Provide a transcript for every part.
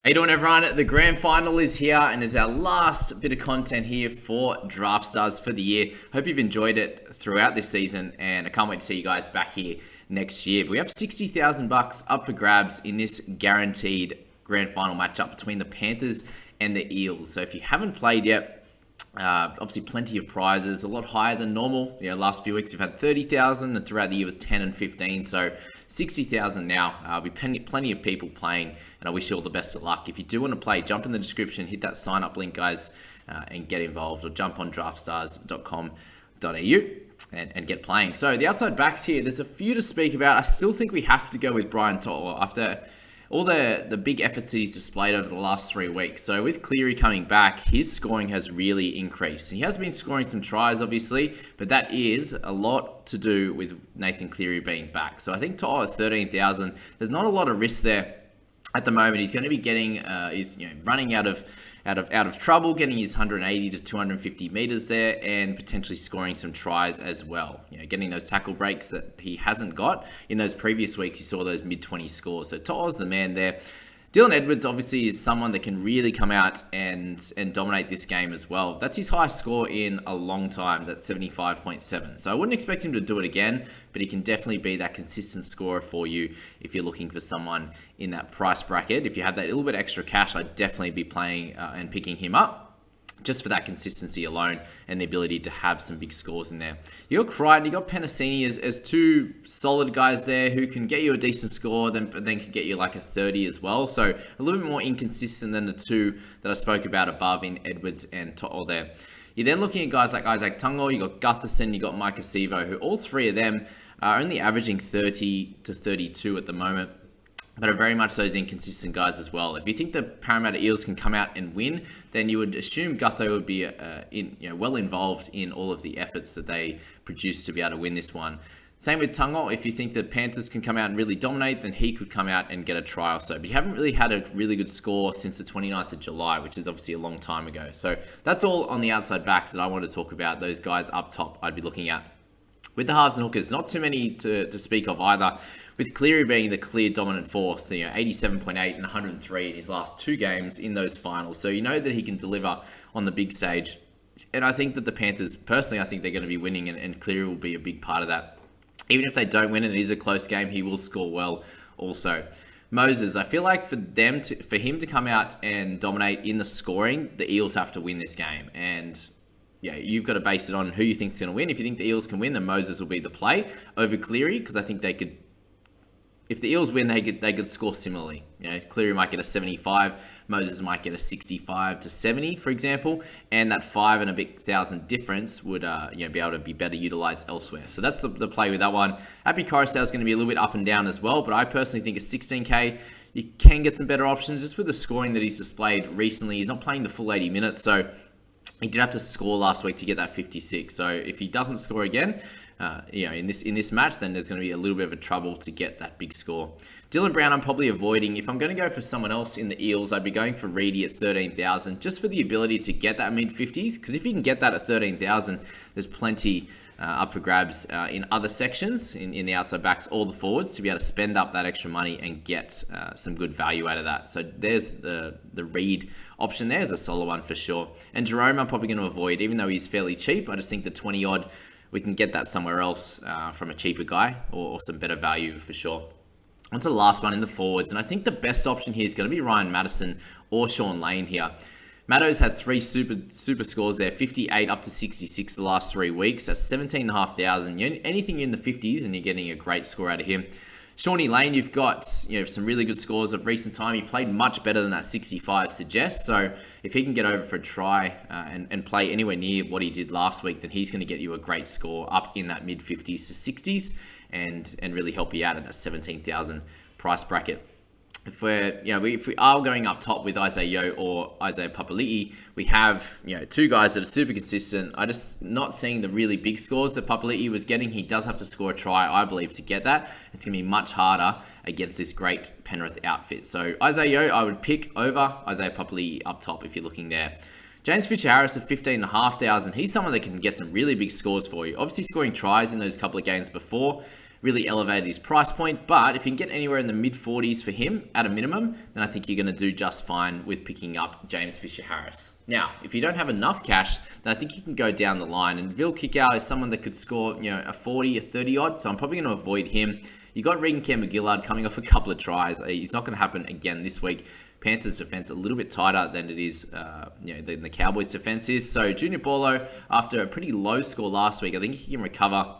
How you doing, everyone? The grand final is here, and it's our last bit of content here for Draftstars for the year. Hope you've enjoyed it throughout this season, and I can't wait to see you guys back here next year. But we have $60,000 up for grabs in this guaranteed grand final matchup between the Panthers and the Eels. So if you haven't played yet, obviously plenty of prizes, a lot higher than normal. Last few weeks we've had 30,000, and throughout the year was 10 and 15. So 60,000 now. Be plenty of people playing, and I wish you all the best of luck. If you do want to play, jump in the description, hit that sign up link, guys, and get involved, or jump on draftstars.com.au and get playing. So the outside backs here, there's a few to speak about. I still think we have to go with Brian To'o after all the big efforts that he's displayed over the last 3 weeks. So with Cleary coming back, his scoring has really increased. He has been scoring some tries, obviously, but that is a lot to do with Nathan Cleary being back. So I think To'o at 13,000, there's not a lot of risk there at the moment. He's going to be getting, he's running out of trouble, getting his 180 to 250 meters there, and potentially scoring some tries as well. Getting those tackle breaks that he hasn't got in those previous weeks. You saw those mid-20 scores. So To'o's the man there. Dylan Edwards obviously is someone that can really come out and dominate this game as well. That's his highest score in a long time. That's 75.7. So I wouldn't expect him to do it again, but he can definitely be that consistent scorer for you if you're looking for someone in that price bracket. If you have that little bit extra cash, I'd definitely be playing and picking him up, just for that consistency alone and the ability to have some big scores in there. You got Crichton, you got Penasini as two solid guys there who can get you a decent score, then can get you like a 30 as well. So a little bit more inconsistent than the two that I spoke about above in Edwards and To'o there. You're then looking at guys like Isaac Tungo, you got Gutherson, you got Micah Sivo, who all three of them are only averaging 30 to 32 at the moment, but are very much those inconsistent guys as well. If you think the Parramatta Eels can come out and win, then you would assume Gutho would be well involved in all of the efforts that they produce to be able to win this one. Same with Tungo. If you think the Panthers can come out and really dominate, then he could come out and get a try or so. But you haven't really had a really good score since the 29th of July, which is obviously a long time ago. So that's all on the outside backs that I want to talk about. Those guys up top I'd be looking at. With the halves and hookers, not too many to speak of either. With Cleary being the clear dominant force, 87.8 and 103 in his last 2 games in those finals. So you know that he can deliver on the big stage. And I think that the Panthers, personally, I think they're going to be winning, and Cleary will be a big part of that. Even if they don't win and it is a close game, he will score well also. Moses, I feel like for him to come out and dominate in the scoring, the Eels have to win this game. And you've got to base it on who you think is going to win. If you think the Eels can win, then Moses will be the play over Cleary, because I think they could. If the Eels win, they could score similarly. Cleary might get a 75, Moses might get a 65 to 70, for example, and that 5 and a bit thousand difference would be able to be better utilized elsewhere. So that's the play with that one. Happy Coruscant is going to be a little bit up and down as well, but I personally think at 16K, you can get some better options just with the scoring that he's displayed recently. He's not playing the full 80 minutes, so he did have to score last week to get that 56. So if he doesn't score again, in this match, then there's going to be a little bit of a trouble to get that big score. Dylan Brown, I'm probably avoiding. If I'm going to go for someone else in the Eels, I'd be going for Reedy at 13,000, just for the ability to get that mid-50s. Because if you can get that at 13,000, there's plenty up for grabs in other sections, in the outside backs, all the forwards, to be able to spend up that extra money and get some good value out of that. So there's the Reed option there is a solid one for sure. And Jerome, I'm probably going to avoid, even though he's fairly cheap. I just think the 20-odd, we can get that somewhere else from a cheaper guy or some better value for sure. On to the last one in the forwards, and I think the best option here is going to be Ryan Madison or Sean Lane here. Maddo's had 3 super scores there, 58 up to 66 the last 3 weeks. That's 17,500. Anything in the 50s, and you're getting a great score out of him. Shawnee Lane, you've got some really good scores of recent time. He played much better than that 65 suggests. So if he can get over for a try and play anywhere near what he did last week, then he's going to get you a great score up in that mid 50s to 60s and really help you out at that 17,000 price bracket. If we are going up top with Isaiah Yeo or Isaiah Papali'i, we have 2 guys that are super consistent. I just not seeing the really big scores that Papali'i was getting. He does have to score a try, I believe, to get that. It's going to be much harder against this great Penrith outfit. So Isaiah Yeo, I would pick over Isaiah Papali'i up top if you're looking there. James Fisher-Harris at 15,500. He's someone that can get some really big scores for you. Obviously scoring tries in those couple of games before, really elevated his price point. But if you can get anywhere in the mid-40s for him at a minimum, then I think you're going to do just fine with picking up James Fisher-Harris. Now, if you don't have enough cash, then I think you can go down the line. And Vil Kickow is someone that could score, a 40, a 30 odd. So I'm probably going to avoid him. You got Regan Campbell-Gillard coming off a couple of tries. It's not going to happen again this week. Panthers defense a little bit tighter than it is, than the Cowboys defense is. So Junior Paulo, after a pretty low score last week, I think he can recover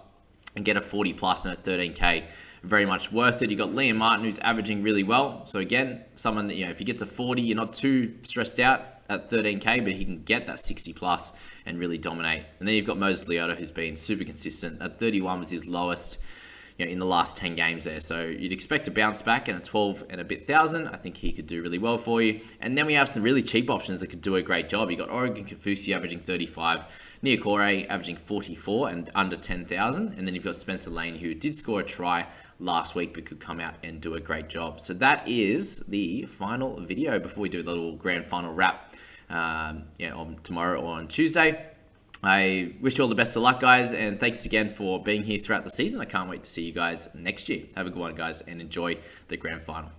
and get a 40 plus and a 13K. Very much worth it. You got Liam Martin, who's averaging really well. So again, someone that, if he gets a 40, you're not too stressed out at 13K, but he can get that 60 plus and really dominate. And then you've got Moses Leota, who's been super consistent. At 31 was his lowest in the last 10 games there. So you'd expect to bounce back, and a 12 and a bit thousand, I think he could do really well for you. And then we have some really cheap options that could do a great job. You got Oregon Kafusi averaging 35, Niokore averaging 44 and under 10,000. And then you've got Spencer Lane, who did score a try last week, but could come out and do a great job. So that is the final video before we do the little grand final wrap on tomorrow or on Tuesday. I wish you all the best of luck, guys, and thanks again for being here throughout the season. I can't wait to see you guys next year. Have a good one, guys, and enjoy the grand final.